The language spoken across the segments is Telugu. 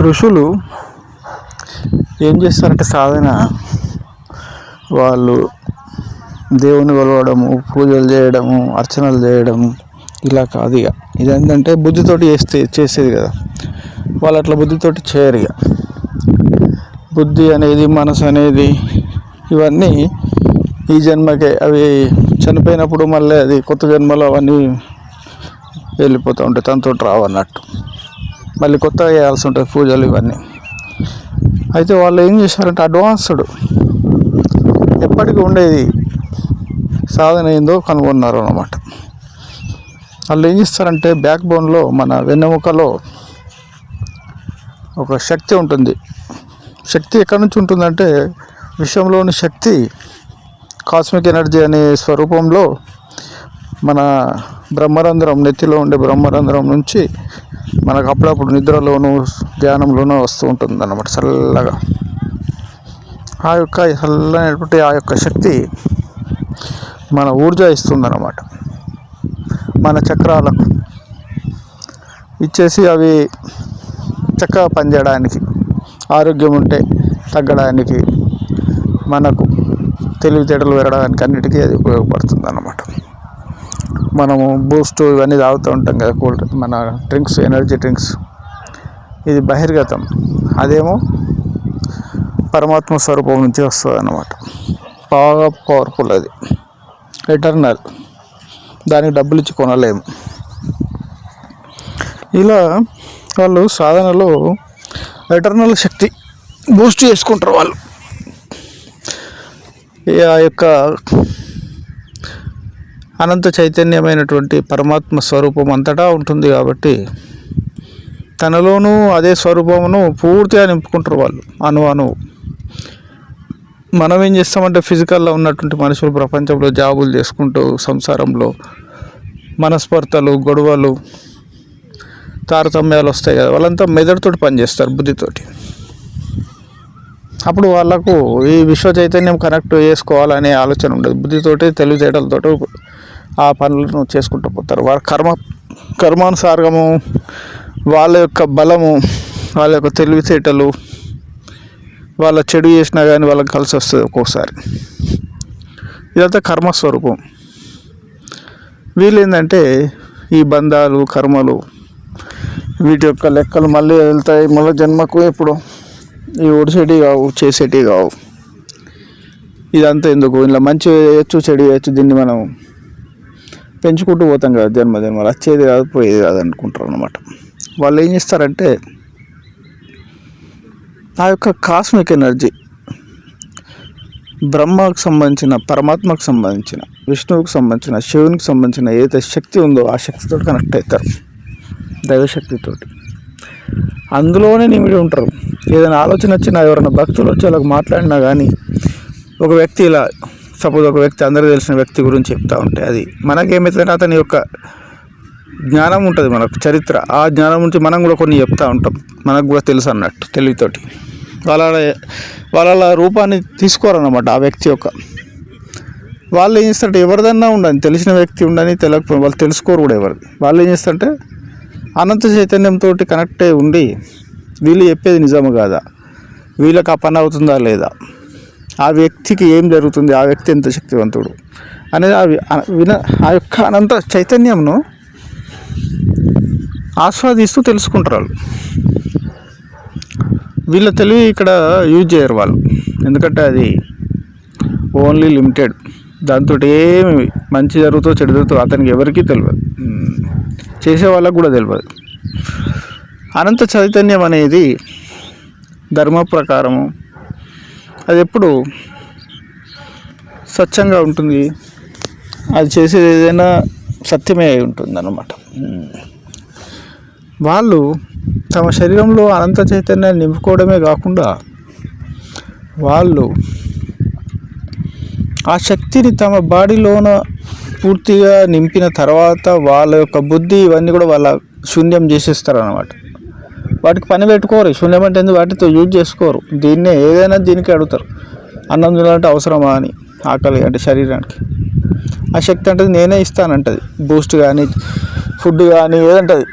ఋషులు ఏం చేస్తారంటే సాధన వాళ్ళు దేవుని కొలవడము, పూజలు చేయడము, అర్చనలు చేయడము ఇలా కాదు. ఇక ఇదేంటంటే బుద్ధితోటి చేసేది కదా. వాళ్ళు అట్లా బుద్ధితోటి చేయరు. ఇక బుద్ధి అనేది, మనసు అనేది ఇవన్నీ ఈ జన్మకే. అవి చనిపోయినప్పుడు మళ్ళీ అది కొత్త జన్మలో అవన్నీ వెళ్ళిపోతూ ఉంటాయి, తనతో రావన్నట్టు. మళ్ళీ కొత్తగా చేయాల్సి ఉంటుంది పూజలు ఇవన్నీ. అయితే వాళ్ళు ఏం చేశారంటే అడ్వాన్స్డ్ ఎప్పటికీ ఉండేది సాధన ఏందో కనుగొన్నారు అన్నమాట. వాళ్ళు ఏం చేస్తారంటే బ్యాక్ బోన్లో, మన వెన్నెముకలో ఒక శక్తి ఉంటుంది. శక్తి ఎక్కడి నుంచి ఉంటుందంటే విశ్వంలోని శక్తి, కాస్మిక్ ఎనర్జీ అనే స్వరూపంలో మన బ్రహ్మరంధ్రం, నెత్తిలో ఉండే బ్రహ్మరంధ్రం నుంచి మనకు అప్పుడప్పుడు నిద్రలోనూ ధ్యానంలోనూ వస్తూ ఉంటుంది అన్నమాట చల్లగా. ఆ యొక్క చల్లనటువంటి ఆ యొక్క శక్తి మన ఊర్జా ఇస్తుందన్నమాట మన చక్రాలకు ఇచ్చేసి అవి చక్కగా పనిచేయడానికి, ఆరోగ్యం ఉంటే తగ్గడానికి, మనకు తెలివితేటలు పెరగడానికి అన్నిటికీ అది ఉపయోగపడుతుంది అన్నమాట. మనము బూస్ట్ ఇవన్నీ తాగుతూ ఉంటాం కదా, కూల్ మన డ్రింక్స్, ఎనర్జీ డ్రింక్స్. ఇది బహిర్గతం, అదేమో పరమాత్మ స్వరూపం నుంచి వస్తుంది అన్నమాట. బాగా పవర్ఫుల్, అది ఎటర్నల్, దానికి డబ్బులు ఇచ్చి కొనలేము. ఇలా వాళ్ళు సాధనలో ఎటర్నల్ శక్తి బూస్ట్ చేసుకుంటారు వాళ్ళు. ఆ యొక్క అనంత చైతన్యమైనటువంటి పరమాత్మ స్వరూపం అంతటా ఉంటుంది కాబట్టి తనలోనూ అదే స్వరూపమును పూర్తిగా నింపుకుంటారు వాళ్ళు అణువు. మనం ఏం చేస్తామంటే ఫిజికల్లో ఉన్నటువంటి మనుషులు ప్రపంచంలో జాబులు చేసుకుంటూ సంసారంలో మనస్పర్ధలు, గొడవలు, తారతమ్యాలు వస్తాయి కదా. వాళ్ళంతా మెదడుతోటి పనిచేస్తారు, బుద్ధితోటి. అప్పుడు వాళ్ళకు ఈ విశ్వ చైతన్యం కనెక్ట్ చేసుకోవాలనే ఆలోచన ఉండదు. బుద్ధితోటి, తెలివితేటలతో ఆ పనులను చేసుకుంటూ పోతారు. వాళ్ళ కర్మానుసారము, వాళ్ళ యొక్క బలము, వాళ్ళ యొక్క తెలివితేటలు, వాళ్ళ చెడు చేసినా కానీ వాళ్ళకి కలిసి వస్తుంది ఒక్కోసారి. ఇదంతా కర్మస్వరూపం. వీళ్ళు ఏంటంటే ఈ బంధాలు, కర్మలు, వీటి యొక్క లెక్కలు మళ్ళీ వెళ్తాయి. మళ్ళీ జన్మకు ఎప్పుడు ఈ ఒడిసేటివి కావు, చేసేటివి కావు. ఇదంతా ఎందుకు, ఇలా మంచి చేయొచ్చు, చెడు చేయొచ్చు, దీన్ని మనం పెంచుకుంటూ పోతాం కదా జన్మలు. వచ్చేది కాదు, పోయేది కాదు అనుకుంటారు అన్నమాట. వాళ్ళు ఏం చేస్తారంటే ఆ యొక్క కాస్మిక్ ఎనర్జీ, బ్రహ్మకు సంబంధించిన, పరమాత్మకు సంబంధించిన, విష్ణువుకు సంబంధించిన, శివునికి సంబంధించిన ఏదైతే శక్తి ఉందో ఆ శక్తితో కనెక్ట్ అవుతారు, దైవశక్తితోటి. అందులోనే నిమిడి ఉంటారు. ఏదైనా ఆలోచన వచ్చినా, ఎవరైనా భక్తులు వచ్చి వాళ్ళకి మాట్లాడినా కానీ, ఒక వ్యక్తి ఇలా సపోజ్ ఒక వ్యక్తి, అందరికీ తెలిసిన వ్యక్తి గురించి చెప్తూ ఉంటే అది మనకేమైతే అతని యొక్క జ్ఞానం ఉంటుంది, మనకు చరిత్ర, ఆ జ్ఞానం నుంచి మనం కూడా కొన్ని చెప్తూ ఉంటాం, మనకు కూడా తెలుసు అన్నట్టు తెలివితోటి. వాళ్ళ రూపాన్ని తీసుకోరన్నమాట ఆ వ్యక్తి యొక్క. వాళ్ళు ఏం చేస్తారంటే ఎవరిదన్నా ఉండని, తెలిసిన వ్యక్తి ఉండని, తెలియకపోయినా వాళ్ళు తెలుసుకోరు కూడా ఎవరిది. వాళ్ళు ఏం చేస్తారంటే అనంత చైతన్యంతో కనెక్ట్ అయి ఉండి వీళ్ళు చెప్పేది నిజము కాదా, వీళ్ళకి ఆ పని అవుతుందా లేదా, ఆ వ్యక్తికి ఏం జరుగుతుంది, ఆ వ్యక్తి ఎంత శక్తివంతుడు అనేది ఆ యొక్క అనంత చైతన్యంను ఆస్వాదిస్తూ తెలుసుకుంటారు వాళ్ళు. వీళ్ళ తెలివి ఇక్కడ యూజ్ చేయరు వాళ్ళు, ఎందుకంటే అది ఓన్లీ లిమిటెడ్. దాంతో ఏమి మంచి జరుగుతుందో చెడు జరుగుతుందో అతనికి ఎవరికీ తెలియదు, చేసే వాళ్ళకు కూడా తెలియదు. అనంత చైతన్యం అనేది ధర్మ ప్రకారము అది ఎప్పుడు స్వచ్ఛంగా ఉంటుంది. అది చేసేది ఏదైనా సత్యమే అయి ఉంటుంది అన్నమాట. వాళ్ళు తమ శరీరంలో అనంత చైతన్యాన్ని నింపుకోవడమే కాకుండా వాళ్ళు ఆ శక్తిని తమ బాడీలోన పూర్తిగా నింపిన తర్వాత వాళ్ళ యొక్క బుద్ధి ఇవన్నీ కూడా వాళ్ళ శూన్యం చేసేస్తారు అన్నమాట. వాటికి పని పెట్టుకోరు. శూన్యం అంటే ఎందుకు, వాటితో యూజ్ చేసుకోరు. దీన్నే ఏదైనా దీనికి అడుగుతారు, అన్నం తినాలంటే అవసరమా అని, ఆకలి అంటే శరీరానికి. ఆ శక్తి అంటే నేనే ఇస్తానంటది, బూస్ట్ కానీ ఫుడ్ కానీ ఏదంటది,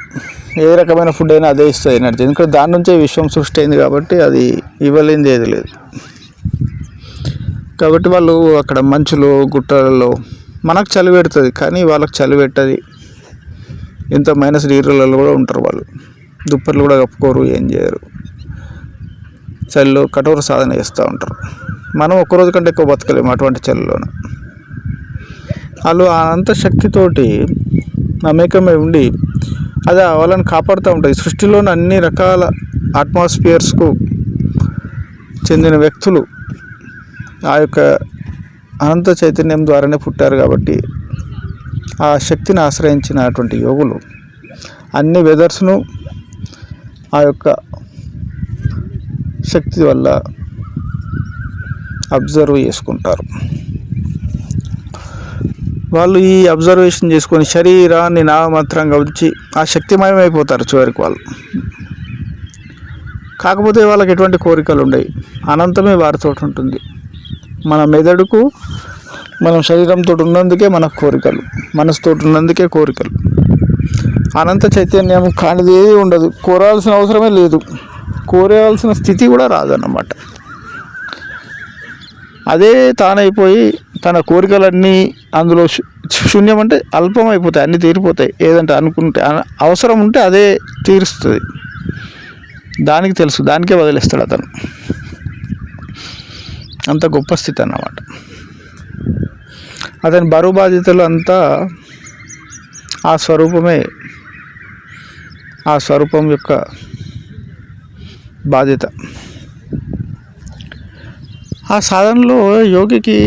ఏ రకమైన ఫుడ్ అయినా అదే ఇస్తుంది ఎనర్జీ. ఎందుకంటే దాని నుంచే విశ్వం సృష్టి అయింది కాబట్టి అది ఇవ్వలేనిది ఏది లేదు. కాబట్టి వాళ్ళు అక్కడ మంచులో గుట్టలలో మనకు చలి పెడుతుంది కానీ వాళ్ళకి చలి పెట్టది. ఇంత -డిగ్రీలలో కూడా ఉంటారు వాళ్ళు. దుప్పట్లు కూడా కప్పుకోరు, ఏం చేయరు, చలిలో కఠోర సాధన చేస్తూ ఉంటారు. మనం ఒక్కరోజు కంటే ఎక్కువ బతకలేము అటువంటి చలిలోన. వాళ్ళు అంత శక్తితోటి మమేకమై ఉండి అది వాళ్ళని కాపాడుతూ ఉంటుంది. సృష్టిలోని అన్ని రకాల అట్మాస్ఫియర్స్కు చెందిన వ్యక్తులు ఆ యొక్క అనంత చైతన్యం ద్వారానే పుట్టారు. కాబట్టి ఆ శక్తిని ఆశ్రయించినటువంటి యోగులు అన్ని వెదర్స్ను ఆ యొక్క శక్తి వల్ల అబ్జర్వ్ చేసుకుంటారు. వాళ్ళు ఈ అబ్జర్వేషన్ చేసుకొని శరీరాన్ని నామమాత్రంగా ఉంచి ఆ శక్తిమయమైపోతారు చివరికి వాళ్ళు. కాకపోతే వాళ్ళకి ఎటువంటి కోరికలు ఉండవు, అనంతమే వారితో ఉంటుంది. మన మెదడుకు మనం శరీరంతో ఉన్నందుకే మనకు కోరికలు, మనసుతో ఉన్నందుకే కోరికలు. అనంత చైతన్యం కానిది ఏది ఉండదు, కోరాల్సిన అవసరమే లేదు, కోరాల్సిన స్థితి కూడా రాదన్నమాట. అదే తానైపోయి తన కోరికలన్నీ అందులో శూన్యం అంటే అల్పం అయిపోతాయి, అన్నీ తీరిపోతాయి. ఏదంటే అనుకుంటే అవసరం ఉంటే అదే తీరుస్తుంది, దానికి తెలుసు, దానికే వదిలేస్తాడు అతను. అంత గొప్ప స్థితి అన్నమాట. అతని బరువు బాధ్యతలు అంతా ఆ స్వరూపమే, ఆ స్వరూపం యొక్క బాధ్యత. ఆ సాధనలో యోగికి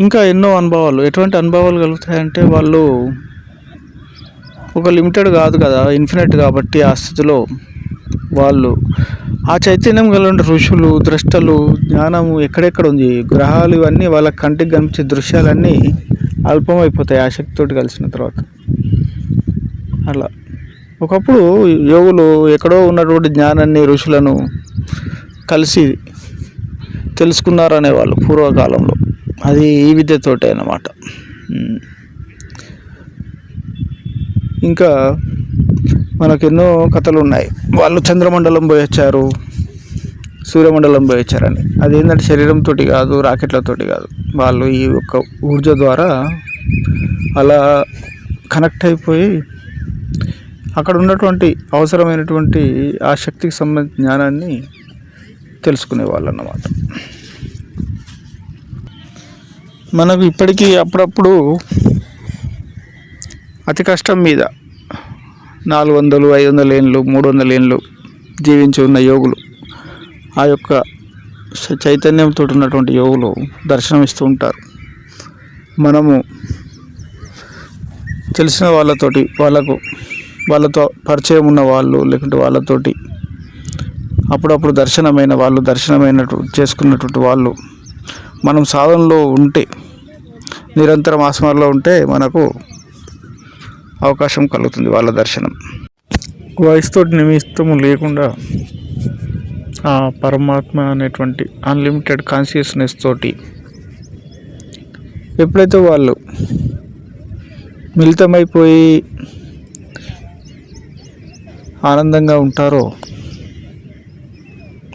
ఇంకా ఎన్నో అనుభవాలు, ఎటువంటి అనుభవాలు కలుగుతాయంటే వాళ్ళు ఒక లిమిటెడ్ కాదు కదా, ఇన్ఫినిట్. కాబట్టి ఆ స్థితిలో వాళ్ళు ఆ చైతన్యం కలిగిన ఋషులు, ద్రష్టలు, జ్ఞానము ఎక్కడెక్కడ ఉంది, గ్రహాలు, ఇవన్నీ వాళ్ళ కంటికి కనిపించే దృశ్యాలన్నీ అల్పమైపోతాయి ఆ శక్తితోటి కలిసిన తర్వాత. అలా ఒకప్పుడు యోగులు ఎక్కడో ఉన్నటువంటి జ్ఞానాన్ని, ఋషులను కలిసి తెలుసుకున్నారనేవాళ్ళు పూర్వకాలంలో. అది ఈ విద్యతోటే అన్నమాట. ఇంకా మనకెన్నో కథలు ఉన్నాయి. వాళ్ళు చంద్రమండలం పోయి వచ్చారు, సూర్యమండలం పోయి వచ్చారని. అది ఏంటంటే శరీరంతో కాదు, రాకెట్లతోటి కాదు, వాళ్ళు ఈ యొక్క ఊర్జ ద్వారా అలా కనెక్ట్ అయిపోయి అక్కడ ఉన్నటువంటి అవసరమైనటువంటి ఆ శక్తికి సంబంధించిన జ్ఞానాన్ని తెలుసుకునేవాళ్ళు అన్నమాట. మనకు ఇప్పటికీ అప్పుడప్పుడు అతి కష్టం మీద 400, 500 ఏళ్ళు, 300 ఏళ్ళు జీవించి ఉన్న యోగులు, ఆ యొక్క చైతన్యంతో ఉన్నటువంటి యోగులు దర్శనమిస్తూ ఉంటారు. మనము తెలిసిన వాళ్ళతోటి, వాళ్ళతో పరిచయం ఉన్న వాళ్ళు, లేకుంటే వాళ్ళతోటి అప్పుడప్పుడు దర్శనమైన వాళ్ళు, చేసుకున్నటువంటి వాళ్ళు మనం సాధనలో ఉంటే, నిరంతరం ఆస్మార్లో ఉంటే మనకు అవకాశం కలుగుతుంది వాళ్ళ దర్శనం. వయసుతోటి నిమిత్తము లేకుండా ఆ పరమాత్మ అనేటువంటి అన్లిమిటెడ్ కాన్షియస్నెస్ తోటి ఎప్పుడైతే వాళ్ళు మిళితమైపోయి ఆనందంగా ఉంటారో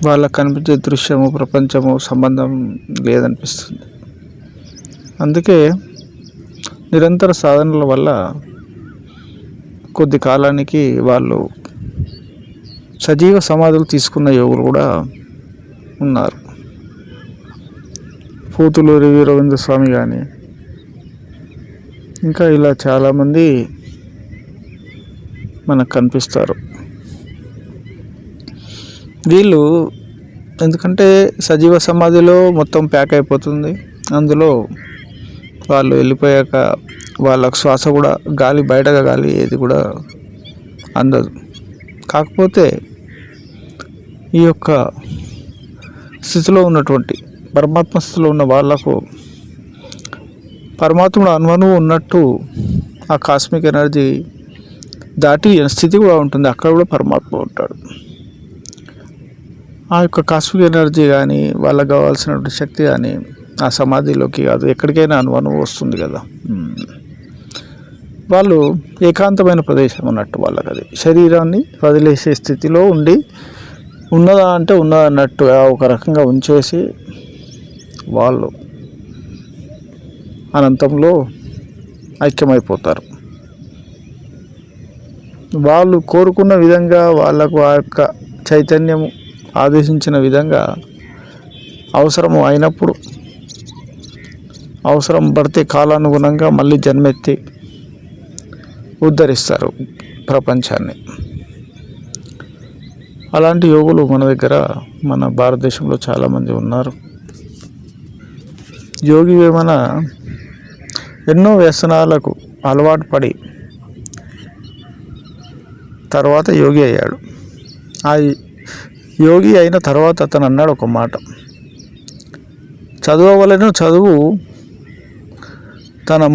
వాళ్ళకు కనిపించే దృశ్యము, ప్రపంచము సంబంధం లేదనిపిస్తుంది. అందుకే నిరంతర సాధనల వల్ల కొద్ది కాలానికి వాళ్ళు సజీవ సమాధులు తీసుకున్న యోగులు కూడా ఉన్నారు. పోతులూరి వీరవింద స్వామి కానీ ఇంకా ఇలా చాలామంది మనకు కనిపిస్తారు. వీళ్ళు ఎందుకంటే సజీవ సమాధిలో మొత్తం ప్యాక్ అయిపోతుంది, అందులో వాళ్ళు వెళ్ళిపోయాక వాళ్ళకు శ్వాస కూడా, గాలి బయటగా గాలి ఏది కూడా అందదు. కాకపోతే ఈ యొక్క స్థితిలో ఉన్నటువంటి పరమాత్మ స్థితిలో ఉన్న వాళ్ళకు పరమాత్ముడు అణువణువు ఉన్నట్టు ఆ కాస్మిక్ ఎనర్జీ దాటి స్థితి కూడా ఉంటుంది, అక్కడ కూడా పరమాత్మ ఉంటాడు. ఆ యొక్క కాస్మిక్ ఎనర్జీ కానీ, వాళ్ళకు కావాల్సినటువంటి శక్తి కానీ ఆ సమాధిలోకి కాదు, ఎక్కడికైనా అణువణువు వస్తుంది కదా. వాళ్ళు ఏకాంతమైన ప్రదేశం అన్నట్టు వాళ్ళకి, అది శరీరాన్ని వదిలేసే స్థితిలో ఉండి ఉన్నదా అంటే ఉన్నదా అన్నట్టుగా ఒక రకంగా ఉంచేసి వాళ్ళు అనంతంలో ఐక్యమైపోతారు. వాళ్ళు కోరుకున్న విధంగా, వాళ్ళకు ఆ యొక్క చైతన్యము ఆదేశించిన విధంగా అవసరము అయినప్పుడు, అవసరం పడితే కాలానుగుణంగా మళ్ళీ జన్మెత్తి ఉద్ధరిస్తారు ప్రపంచాన్ని. అలాంటి యోగులు మన దగ్గర, మన భారతదేశంలో చాలామంది ఉన్నారు. యోగి వేమన ఎన్నో వ్యసనాలకు అలవాటు పడి తర్వాత యోగి అయ్యాడు. ఆ యోగి అయిన తర్వాత అతను అన్నాడు ఒక మాట, చదువు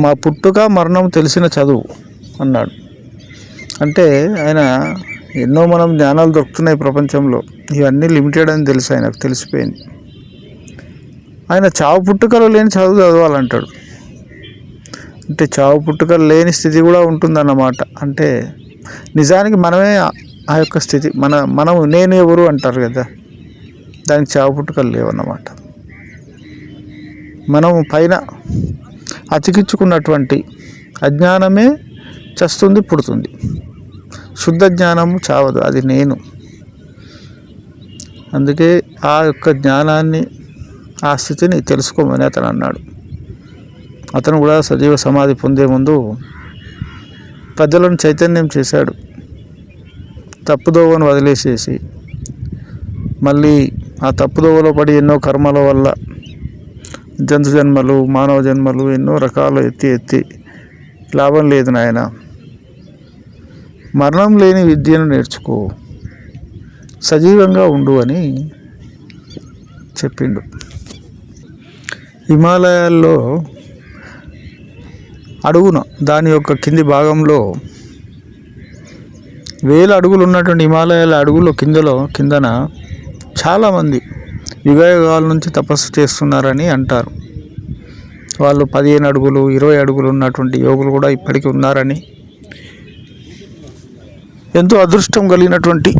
మా పుట్టుక మరణం తెలిసిన చదువు అన్నాడు. అంటే ఆయన ఎన్నో మనం జ్ఞానాలు దొరుకుతున్నాయి ప్రపంచంలో, ఇవన్నీ లిమిటెడ్ అని తెలుసు, ఆయనకు తెలిసిపోయింది. ఆయన చావు పుట్టుకలు లేని చదువు చదవాలంటాడు. అంటే చావు పుట్టుకలు లేని స్థితి కూడా ఉంటుందన్నమాట. అంటే నిజానికి మనమే ఆ యొక్క స్థితి, మనము నేను ఎవరు అంటారు కదా, దానికి చావు పుట్టుకలు లేవన్నమాట. మనము పైన అతికించుకున్నటువంటి అజ్ఞానమే చస్తుంది, పుడుతుంది. శుద్ధ జ్ఞానము చావదు, అది నేను. అందుకే ఆ యొక్క జ్ఞానాన్ని, ఆ స్థితిని తెలుసుకోమని అతను అన్నాడు. అతను కూడా సజీవ సమాధి పొందే ముందు ప్రజలను చైతన్యం చేశాడు. తప్పుదోవను వదిలేసేసి మళ్ళీ ఆ తప్పుదోవలో పడి ఎన్నో కర్మల వల్ల జంతు జన్మలు, మానవ జన్మలు ఎన్నో రకాలు ఎత్తి లాభం లేదు నాయన, మరణం లేని విద్యను నేర్చుకో, సజీవంగా ఉండు అని చెప్పిండు. హిమాలయాల్లో అడుగున, దాని యొక్క కింది భాగంలో 1000 అడుగులు ఉన్నటువంటి హిమాలయాల అడుగులో కిందన చాలామంది యుగయుగాల నుంచి తపస్సు చేస్తున్నారని అంటారు. వాళ్ళు 15 అడుగులు 20 అడుగులు ఉన్నటువంటి యోగులు కూడా ఇప్పటికీ ఉన్నారని, ఎంతో అదృష్టం కలిగినటువంటి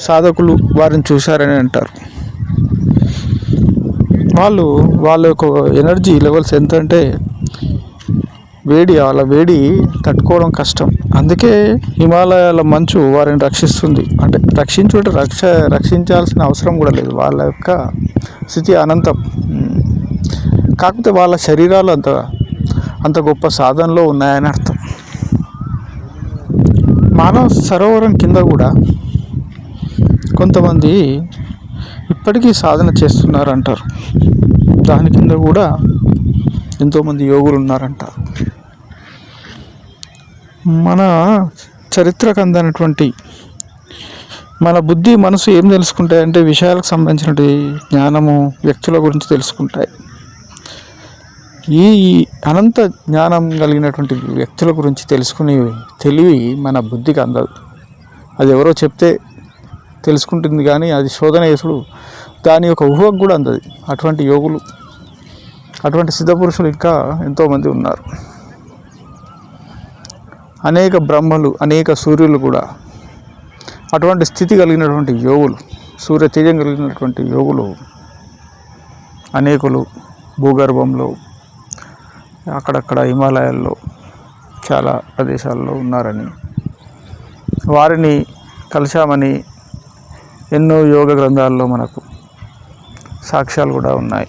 సాధకులు వారిని చూశారని అంటారు. వాళ్ళ యొక్క ఎనర్జీ లెవెల్స్ ఎంత అంటే, వాళ్ళ వేడి తట్టుకోవడం కష్టం. అందుకే హిమాలయాల మంచు వారిని రక్షిస్తుంది. అంటే రక్షించాల్సిన అవసరం కూడా లేదు, వాళ్ళ యొక్క స్థితి అనంతం. కాకపోతే వాళ్ళ శరీరాలు అంత గొప్ప సాధనలో ఉన్నాయని అర్థం. మానవ సరోవరం కింద కూడా కొంతమంది ఇప్పటికీ సాధన చేస్తున్నారు అంటారు. దాని కింద కూడా ఎంతోమంది యోగులు ఉన్నారంటారు. మన చరిత్రకు అందనటువంటి మన బుద్ధి మనసు ఏం తెలుసుకుంటాయంటే, విషయాలకు సంబంధించినటువంటి జ్ఞానము వ్యక్తుల గురించి తెలుసుకుంటాయి. ఈ అనంత జ్ఞానం కలిగినటువంటి వ్యక్తుల గురించి తెలుసుకునే తెలివి మన బుద్ధికి అందదు. అది ఎవరో చెప్తే తెలుసుకుంటుంది కానీ అది శోధన చేసుడు దాని యొక్క ఊహకు కూడా అందది. అటువంటి యోగులు, అటువంటి సిద్ధపురుషులు ఇంకా ఎంతోమంది ఉన్నారు. అనేక బ్రహ్మలు, అనేక సూర్యులు కూడా అటువంటి స్థితి కలిగినటువంటి యోగులు, సూర్య తేజం కలిగినటువంటి యోగులు అనేకులు భూగర్భంలో, అక్కడక్కడ హిమాలయాల్లో చాలా ప్రదేశాల్లో ఉన్నారని, వారిని కలిశామని ఎన్నో యోగ గ్రంథాల్లో మనకు సాక్ష్యాలు కూడా ఉన్నాయి.